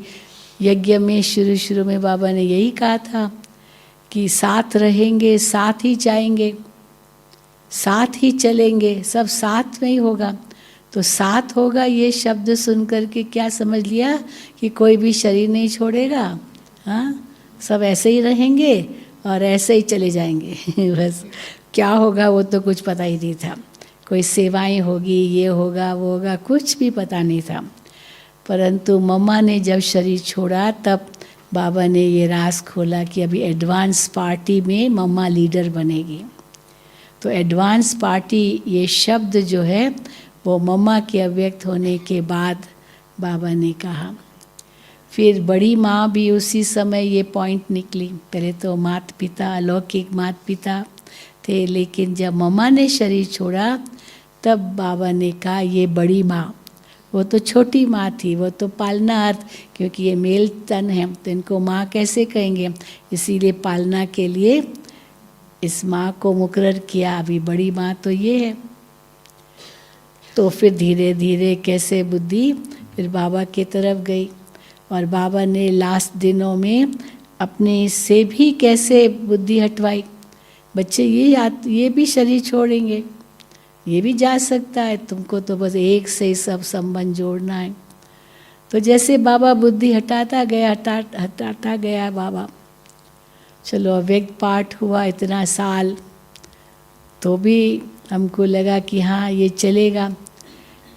यज्ञ में शुरू में बाबा ने यही कहा था कि साथ रहेंगे, साथ ही जाएंगे, साथ ही चलेंगे, सब साथ में ही होगा। तो साथ होगा ये शब्द सुन करके क्या समझ लिया कि कोई भी शरीर नहीं छोड़ेगा। हाँ, सब ऐसे ही रहेंगे और ऐसे ही चले जाएंगे। बस क्या होगा वो तो कुछ पता ही नहीं था। कोई सेवाएं होगी, ये होगा, वो होगा, कुछ भी पता नहीं था। परंतु मम्मा ने जब शरीर छोड़ा तब बाबा ने ये राज खोला कि अभी एडवांस पार्टी में मम्मा लीडर बनेगी। तो एडवांस पार्टी ये शब्द जो है वो मम्मा के अव्यक्त होने के बाद बाबा ने कहा। फिर बड़ी माँ भी उसी समय ये पॉइंट निकली। पहले तो माता पिता, अलौकिक माता पिता थे, लेकिन जब मम्मा ने शरीर छोड़ा तब बाबा ने कहा ये बड़ी माँ, वो तो छोटी माँ थी, वो तो पालना अर्थ, क्योंकि ये मेल तन है तो इनको माँ कैसे कहेंगे। इसीलिए पालना के लिए इस माँ को मुकर्रर किया। अभी बड़ी माँ तो ये है। तो फिर धीरे धीरे कैसे बुद्धि फिर बाबा की तरफ गई। और बाबा ने लास्ट दिनों में अपने से भी कैसे बुद्धि हटवाई। बच्चे ये भी शरीर छोड़ेंगे, ये भी जा सकता है, तुमको तो बस एक से ही सब संबंध जोड़ना है। तो जैसे बाबा बुद्धि हटाता गया बाबा। चलो अव्यक्त पाठ हुआ इतना साल, तो भी हमको लगा कि हाँ ये चलेगा।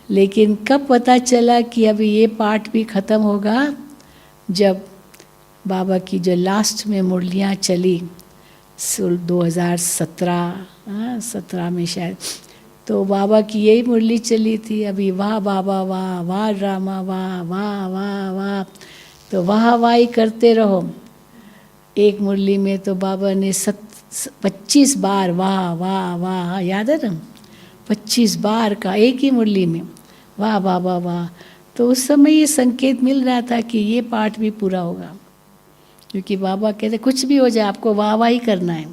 लेकिन कब पता चला कि अभी ये पाठ भी ख़त्म होगा, जब बाबा की जो लास्ट में मुरलियाँ चली 2017 में शायद, तो बाबा की यही मुरली चली थी। अभी वाह बाबा वाह, वाह ड्रामा वाह, वाह वाह वाह, तो वाह वाह ही करते रहो। एक मुरली में तो बाबा ने 25 बार वाह वाह वाह, याद है ना, 25 बार का एक ही मुरली में वाह बाबा वाह। तो उस समय ये संकेत मिल रहा था कि ये पाठ भी पूरा होगा, क्योंकि बाबा कहते कुछ भी हो जाए आपको वाह वाह ही करना है।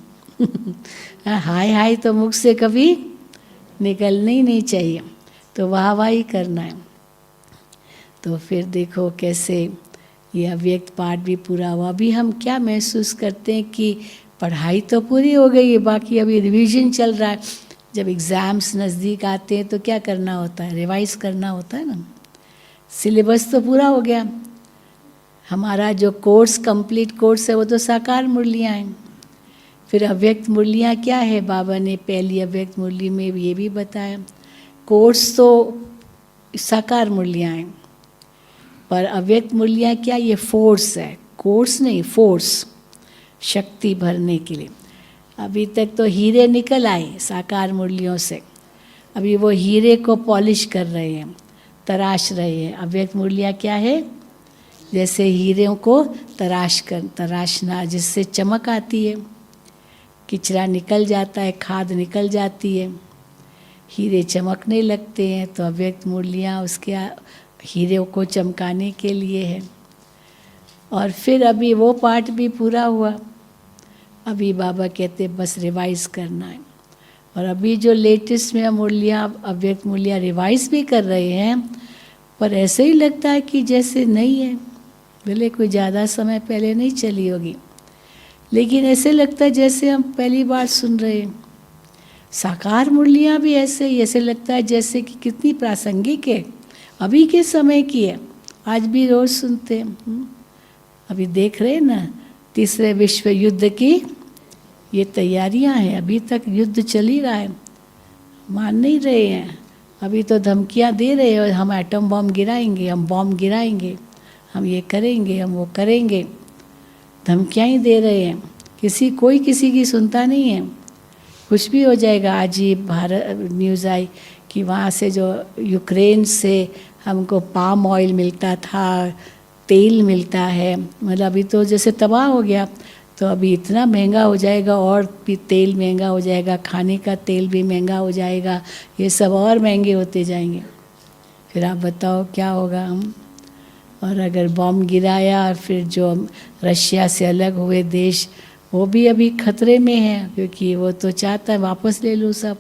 हाय हाय तो मुख से कभी निकलना ही नहीं चाहिए, तो वाह वाह ही करना है। तो फिर देखो कैसे ये अव्यक्त पाठ भी पूरा हुआ। अभी हम क्या महसूस करते हैं कि पढ़ाई तो पूरी हो गई है, बाकी अभी रिवीजन चल रहा है। जब एग्ज़ाम्स नज़दीक आते हैं तो क्या करना होता है, रिवाइज करना होता है ना। सिलेबस तो पूरा हो गया, हमारा जो कोर्स कंप्लीट कोर्स है वो तो साकार मुरलियाँ हैं। फिर अव्यक्त मुरलियाँ क्या है, बाबा ने पहली अव्यक्त मुरली में ये भी बताया। कोर्स तो साकार मुरलियाँ हैं, पर अव्यक्त मुरलियाँ क्या, ये फोर्स है, कोर्स नहीं, फोर्स, शक्ति भरने के लिए। अभी तक तो हीरे निकल आए साकार मुरलियों से, अभी वो हीरे को पॉलिश कर रहे हैं, तराश रहे हैं। अव्यक्त मुरलियाँ क्या है, जैसे हीरों को तराशना, जिससे चमक आती है, किचरा निकल जाता है, खाद निकल जाती है, हीरे चमकने लगते हैं। तो अव्यक्त मुरलियाँ उसके हीरे को चमकाने के लिए है। और फिर अभी वो पार्ट भी पूरा हुआ, अभी बाबा कहते बस रिवाइज करना है। और अभी जो लेटेस्ट में मुरलियाँ, अव्यक्त मुरलियाँ रिवाइज भी कर रहे हैं, पर ऐसे ही लगता है कि जैसे नहीं है, भले कोई ज़्यादा समय पहले नहीं चली होगी, लेकिन ऐसे लगता है जैसे हम पहली बार सुन रहे हैं। साकार मुरलियाँ भी ऐसे लगता है जैसे कि कितनी प्रासंगिक है, अभी के समय की है, आज भी रोज़ सुनते हैं। अभी देख रहे हैं ना, तीसरे विश्व युद्ध की ये तैयारियां हैं, अभी तक युद्ध चल ही रहा है, मान नहीं रहे हैं। अभी तो धमकियां दे रहे हैं, हम एटम बॉम्ब गिराएंगे, हम बॉम्ब गिराएंगे, हम ये करेंगे, हम वो करेंगे, धमकियां ही दे रहे हैं। कोई किसी की सुनता नहीं है, कुछ भी हो जाएगा। आज ही भारत न्यूज़ आई कि वहाँ से जो यूक्रेन से हमको पाम ऑयल मिलता था, तेल मिलता है, मतलब अभी तो जैसे तबाह हो गया, तो अभी इतना महंगा हो जाएगा, और भी तेल महंगा हो जाएगा, खाने का तेल भी महंगा हो जाएगा, ये सब और महंगे होते जाएंगे। फिर आप बताओ क्या होगा हम। और अगर बॉम्ब गिराया, और फिर जो रशिया से अलग हुए देश, वो भी अभी खतरे में है, क्योंकि वो तो चाहता है वापस ले लूँ सब,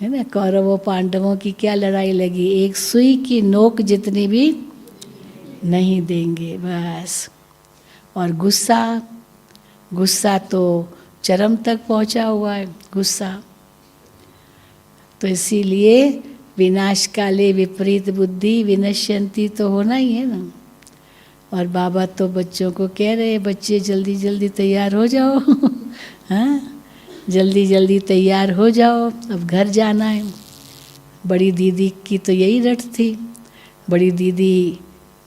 है ना। कौरवों पांडवों की क्या लड़ाई लगी, एक सुई की नोक जितनी भी नहीं देंगे, बस। और गुस्सा तो चरम तक पहुंचा हुआ है, गुस्सा। तो इसीलिए विनाश काले विपरीत बुद्धि विनश्यंती तो होना ही है ना। और बाबा तो बच्चों को कह रहे हैं, बच्चे जल्दी जल्दी तैयार हो जाओ हाँ, जल्दी जल्दी तैयार हो जाओ, अब घर जाना है। बड़ी दीदी की तो यही रट थी। बड़ी दीदी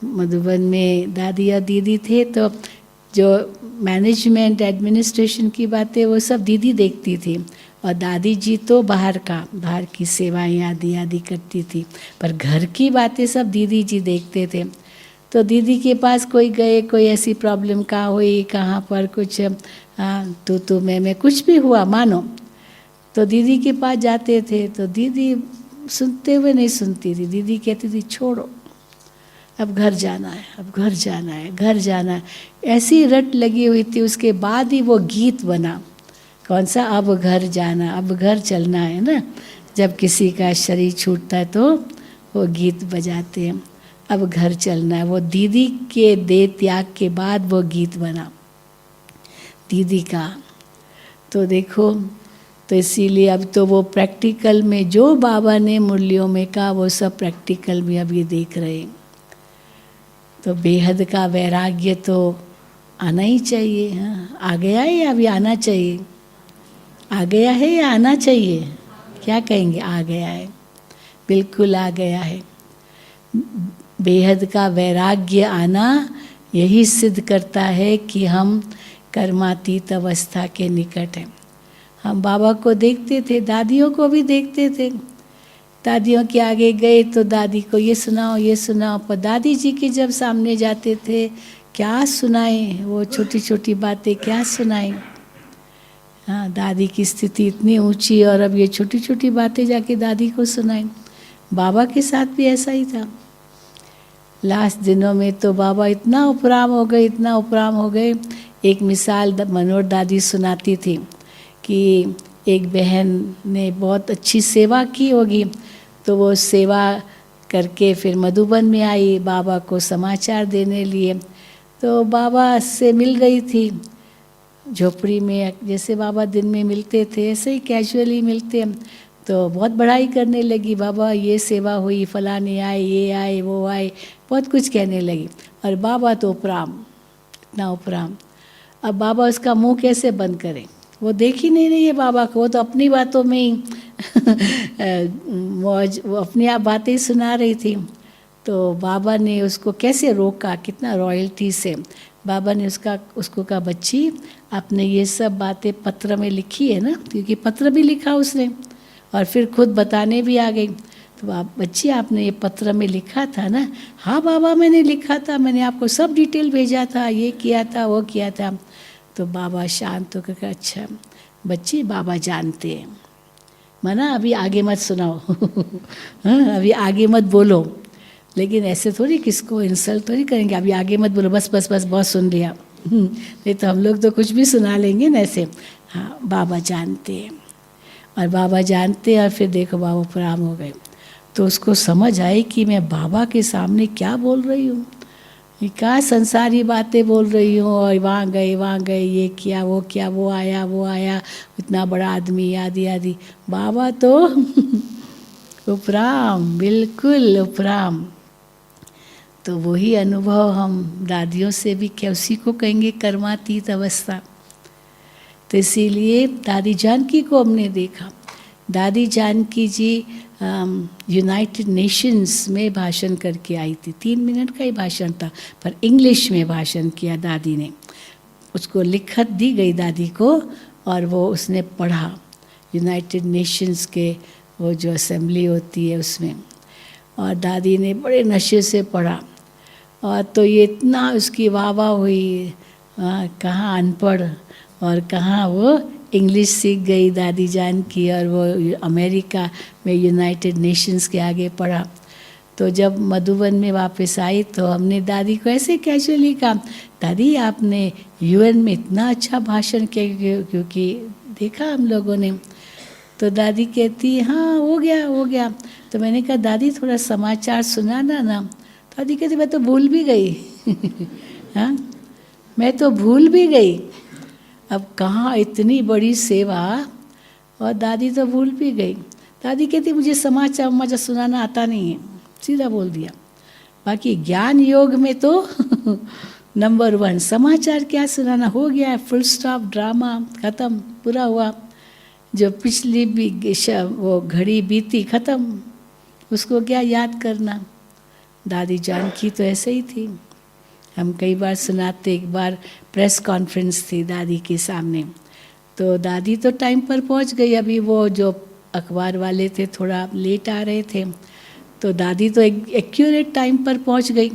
मधुबन में दादी या दीदी थे, तो जो मैनेजमेंट एडमिनिस्ट्रेशन की बातें वो सब दीदी देखती थी, और दादी जी तो बाहर की सेवाएं आदि करती थी, पर घर की बातें सब दीदी जी देखते थे। तो दीदी के पास कोई गए, कोई ऐसी प्रॉब्लम कहाँ हुई, कहाँ पर कुछ तो मैं कुछ भी हुआ मानो, तो दीदी के पास जाते थे। तो दीदी सुनते हुए नहीं सुनती थी, दीदी कहती थी छोड़ो, अब घर जाना है, अब घर जाना है, घर जाना है, ऐसी रट लगी हुई थी। उसके बाद ही वो गीत बना, कौन सा, अब घर जाना, अब घर चलना है ना। जब किसी का शरीर छूटता है तो वो गीत बजाते हैं, अब घर चलना है। वो दीदी के देह त्याग के बाद वो गीत बना दीदी का। तो देखो, तो इसीलिए अब तो वो प्रैक्टिकल में जो बाबा ने मुरलियों में कहा, वो सब प्रैक्टिकल में अब ये देख रहे हैं। तो बेहद का वैराग्य तो आना ही चाहिए। हाँ, आ गया है या अभी आना चाहिए? आ गया है या आना चाहिए? क्या कहेंगे? आ गया है, बिल्कुल आ गया है। बेहद का वैराग्य आना यही सिद्ध करता है कि हम कर्मातीत अवस्था के निकट हैं। हम बाबा को देखते थे, दादियों को भी देखते थे, दादियों के आगे गए तो दादी को ये सुनाओ, पर दादी जी के जब सामने जाते थे, क्या सुनाएं, वो छोटी छोटी बातें क्या सुनाएं। हाँ, दादी की स्थिति इतनी ऊंची, और अब ये छोटी छोटी बातें जाके दादी को सुनाएं। बाबा के साथ भी ऐसा ही था। लास्ट दिनों में तो बाबा इतना उपराम हो गए। एक मिसाल मनोहर दादी सुनाती थी कि एक बहन ने बहुत अच्छी सेवा की होगी, तो वो सेवा करके फिर मधुबन में आई बाबा को समाचार देने लिए। तो बाबा से मिल रही थी, झोपड़ी में जैसे बाबा दिन में मिलते थे ऐसे ही कैजुअली मिलते हम, तो बहुत बड़ाई करने लगी, बाबा ये सेवा हुई, फलाने आए, ये आए, वो आए, बहुत कुछ कहने लगी। और बाबा तो उपराम, इतना उपराम। अब बाबा उसका मुंह कैसे बंद करें, वो देख ही नहीं रही है बाबा को, वो तो अपनी बातों में ही मौज, वो अपनी आप बातें ही सुना रही थी। तो बाबा ने उसको कैसे रोका, कितना रॉयल्टी से बाबा ने उसको कहा, बच्ची आपने ये सब बातें पत्र में लिखी है ना, क्योंकि पत्र भी लिखा उसने और फिर खुद बताने भी आ गई। तो आप बच्ची आपने ये पत्र में लिखा था ना? हाँ बाबा मैंने लिखा था, मैंने आपको सब डिटेल भेजा था, ये किया था, वो किया था। तो बाबा शांत होकर कहा, अच्छा बच्ची बाबा जानते हैं, मना अभी आगे मत सुनाओ हाँ अभी आगे मत बोलो, लेकिन ऐसे थोड़ी किसको इंसल्ट थोड़ी करेंगे, अभी आगे मत बोलो, बस बस बस बहुत सुन लिया नहीं तो हम लोग तो कुछ भी सुना लेंगे ना ऐसे। हाँ बाबा जानते हैं, और बाबा जानते हैं, और फिर देखो बाबा प्रणाम हो गए। तो उसको समझ आई कि मैं बाबा के सामने क्या बोल रही हूँ, ये क्या संसारी बातें बोल रही हूँ, और वहाँ गए, ये किया, वो आया, इतना बड़ा आदमी, आदि आदि। बाबा तो उपराम, बिल्कुल उपराम। तो वही अनुभव हम दादियों से भी क्या, उसी को कहेंगे कर्मातीत अवस्था। तो इसीलिए दादी जानकी को हमने देखा, दादी जानकी जी यूनाइटेड नेशंस में भाषण करके आई थी, 3 मिनट का ही भाषण था, पर इंग्लिश में भाषण किया दादी ने। उसको लिखत दी गई दादी को, और वो उसने पढ़ा यूनाइटेड नेशंस के वो जो असेंबली होती है उसमें, और दादी ने बड़े नशे से पढ़ा। और तो ये इतना उसकी वाह वाह हुई, कहाँ अनपढ़ और कहाँ वो इंग्लिश सीख गई दादी जान की, और वो अमेरिका में यूनाइटेड नेशंस के आगे पढ़ा। तो जब मधुबन में वापस आई तो हमने दादी को ऐसे कैजुअली कहा, दादी आपने यूएन में इतना अच्छा भाषण किया, क्योंकि देखा हम लोगों ने। तो दादी कहती हाँ हो गया। तो मैंने कहा दादी थोड़ा समाचार सुनाना ना। दादी कहती मैं तो भूल भी गई हाँ मैं तो भूल भी गई। अब कहाँ इतनी बड़ी सेवा, और दादी तो भूल भी गई। दादी कहती मुझे समाचार सुनाना आता नहीं है, सीधा बोल दिया। बाकी ज्ञान योग में तो नंबर 1, समाचार क्या सुनाना, हो गया, फुल स्टॉप, ड्रामा खत्म, पूरा हुआ। जो पिछली भी वो घड़ी बीती खत्म, उसको क्या याद करना। दादी जानकी तो ऐसे ही थी, हम कई बार सुनाते। एक बार प्रेस कॉन्फ्रेंस थी दादी के सामने, तो दादी तो टाइम पर पहुंच गई। अभी वो जो अखबार वाले थे थोड़ा लेट आ रहे थे, तो दादी तो एक्यूरेट टाइम पर पहुंच गई।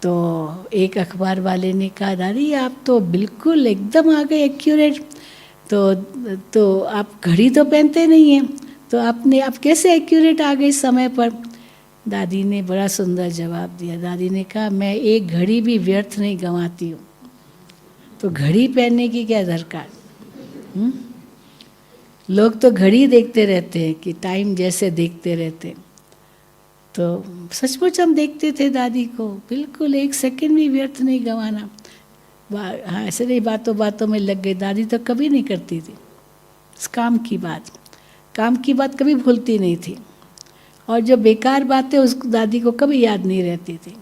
तो एक अखबार वाले ने कहा दादी आप तो बिल्कुल एकदम आ गए एक्यूरेट, तो आप घड़ी तो पहनते नहीं हैं, तो आप कैसे एक्यूरेट आ गए समय पर। दादी ने बड़ा सुंदर जवाब दिया। दादी ने कहा मैं एक घड़ी भी व्यर्थ नहीं गंवाती हूँ, तो घड़ी पहनने की क्या दरकार। लोग तो घड़ी देखते रहते हैं कि टाइम जैसे देखते रहते, तो सचमुच हम देखते थे दादी को, बिल्कुल 1 सेकंड भी व्यर्थ नहीं गंवाना। हाँ ऐसे नहीं बातों में लग गई। दादी तो कभी नहीं करती थी काम की बात कभी भूलती नहीं थी, और जो बेकार बातें उस दादी को कभी याद नहीं रहती थी।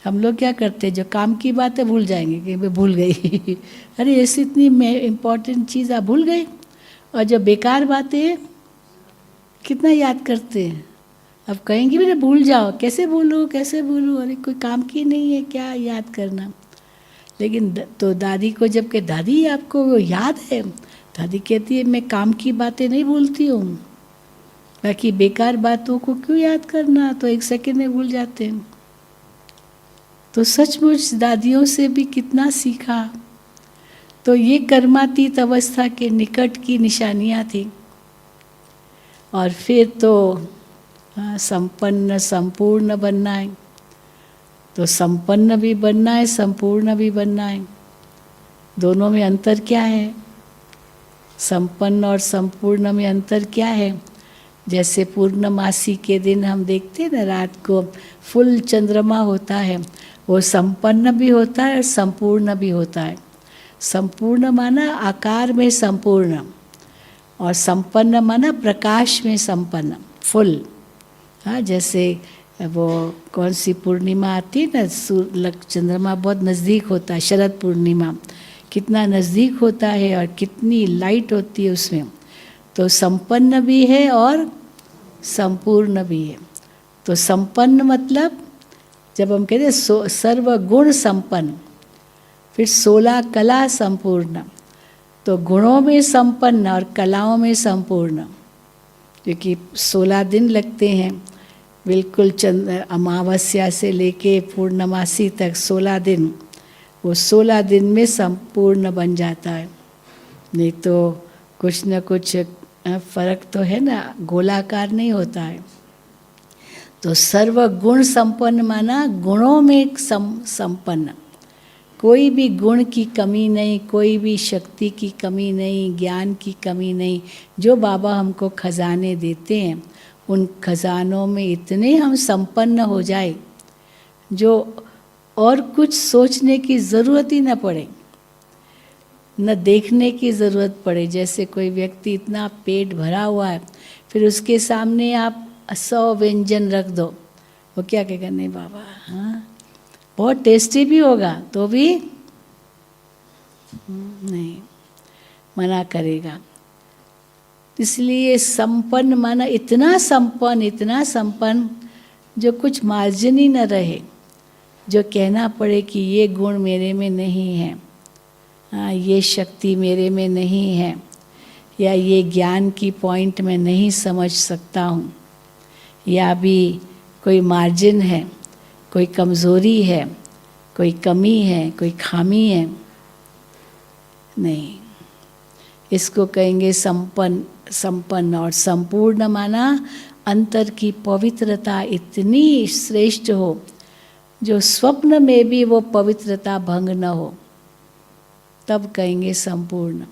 हम लोग क्या करते, जो काम की बातें भूल जाएंगे कि मैं भूल गई अरे ऐसी इतनी इम्पोर्टेंट चीज़ आप भूल गए। और जो बेकार बातें कितना याद करते हैं। अब कहेंगे मेरे भूल जाओ, कैसे भूलूँ, अरे कोई काम की नहीं है, क्या याद करना। लेकिन तो दादी को जब के दादी आपको वो याद है, दादी कहती है मैं काम की बातें नहीं भूलती हूँ, बाकी बेकार बातों को क्यों याद करना, तो 1 सेकंड में भूल जाते हैं। तो सचमुच दादियों से भी कितना सीखा। तो ये कर्मातीत अवस्था के निकट की निशानियाँ थी। और फिर तो संपन्न संपूर्ण बनना है, तो संपन्न भी बनना है, संपूर्ण भी बनना है। दोनों में अंतर क्या है, संपन्न और संपूर्ण में अंतर क्या है। जैसे पूर्णमासी के दिन हम देखते हैं ना, रात को फुल चंद्रमा होता है, वो संपन्न भी होता है और संपूर्ण भी होता है। संपूर्ण माना आकार में संपूर्ण, और संपन्न माना प्रकाश में संपन्न, फुल। हाँ, जैसे वो कौन सी पूर्णिमा आती है ना, चंद्रमा बहुत नज़दीक होता है, शरद पूर्णिमा कितना नज़दीक होता है और कितनी लाइट होती है उसमें। तो संपन्न भी है और संपूर्ण भी है। तो संपन्न मतलब जब हम कहते हैं सर्वगुण संपन्न, फिर 16 कला संपूर्ण, तो गुणों में संपन्न और कलाओं में संपूर्ण, क्योंकि 16 दिन लगते हैं बिल्कुल अमावस्या से लेके पूर्णमासी तक 16 दिन, वो 16 दिन में संपूर्ण बन जाता है। नहीं तो कुछ न कुछ फर्क तो है ना, गोलाकार नहीं होता है। तो सर्वगुण संपन्न माना गुणों में संपन्न, कोई भी गुण की कमी नहीं, कोई भी शक्ति की कमी नहीं, ज्ञान की कमी नहीं। जो बाबा हमको खजाने देते हैं उन खजानों में इतने हम संपन्न हो जाए जो और कुछ सोचने की ज़रूरत ही न पड़े, न देखने की ज़रूरत पड़े। जैसे कोई व्यक्ति इतना पेट भरा हुआ है, फिर उसके सामने आप 100 व्यंजन रख दो, वो क्या कहेगा, नहीं बाबा, हाँ बहुत टेस्टी भी होगा तो भी नहीं, मना करेगा। इसलिए संपन्न माना इतना संपन्न जो कुछ मार्जिन ही न रहे, जो कहना पड़े कि ये गुण मेरे में नहीं है, हाँ ये शक्ति मेरे में नहीं है, या ये ज्ञान की पॉइंट में नहीं समझ सकता हूँ, या भी कोई मार्जिन है, कोई कमज़ोरी है, कोई कमी है, कोई खामी है, नहीं। इसको कहेंगे संपन्न। और संपूर्ण माना अंतर की पवित्रता इतनी श्रेष्ठ हो जो स्वप्न में भी वो पवित्रता भंग न हो, तब कहेंगे संपूर्ण।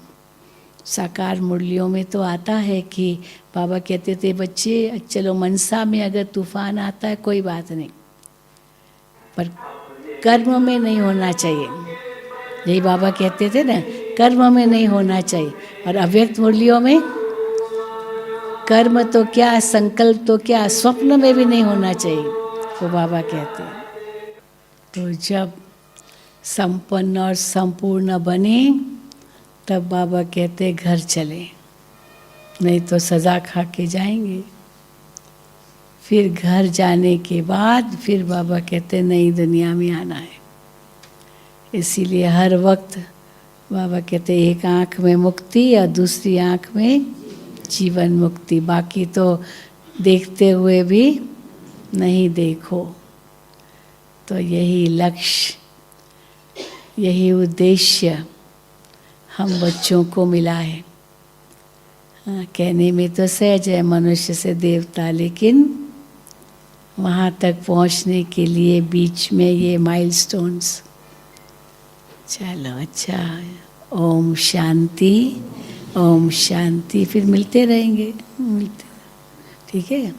साकार मुरलियों में तो आता है कि बाबा कहते थे, बच्चे चलो मनसा में अगर तूफान आता है कोई बात नहीं, पर कर्म में नहीं होना चाहिए। यही बाबा कहते थे ना, कर्म में नहीं होना चाहिए। और अव्यक्त मुरलियों में कर्म तो क्या, संकल्प तो क्या, स्वप्न में भी नहीं होना चाहिए, वो बाबा कहते हैं। तो जब संपन्न और संपूर्ण बने तब बाबा कहते घर चले, नहीं तो सज़ा खा के जाएंगे। फिर घर जाने के बाद फिर बाबा कहते नई दुनिया में आना है। इसीलिए हर वक्त बाबा कहते एक आँख में मुक्ति और दूसरी आँख में जीवन मुक्ति, बाकी तो देखते हुए भी नहीं देखो। तो यही लक्ष्य, यही उद्देश्य हम बच्चों को मिला है। हाँ, कहने में तो सहज है मनुष्य से देवता, लेकिन वहाँ तक पहुँचने के लिए बीच में ये माइलस्टोन्स। चलो अच्छा, ओम शांति, ओम शांति। फिर मिलते रहेंगे, ठीक है।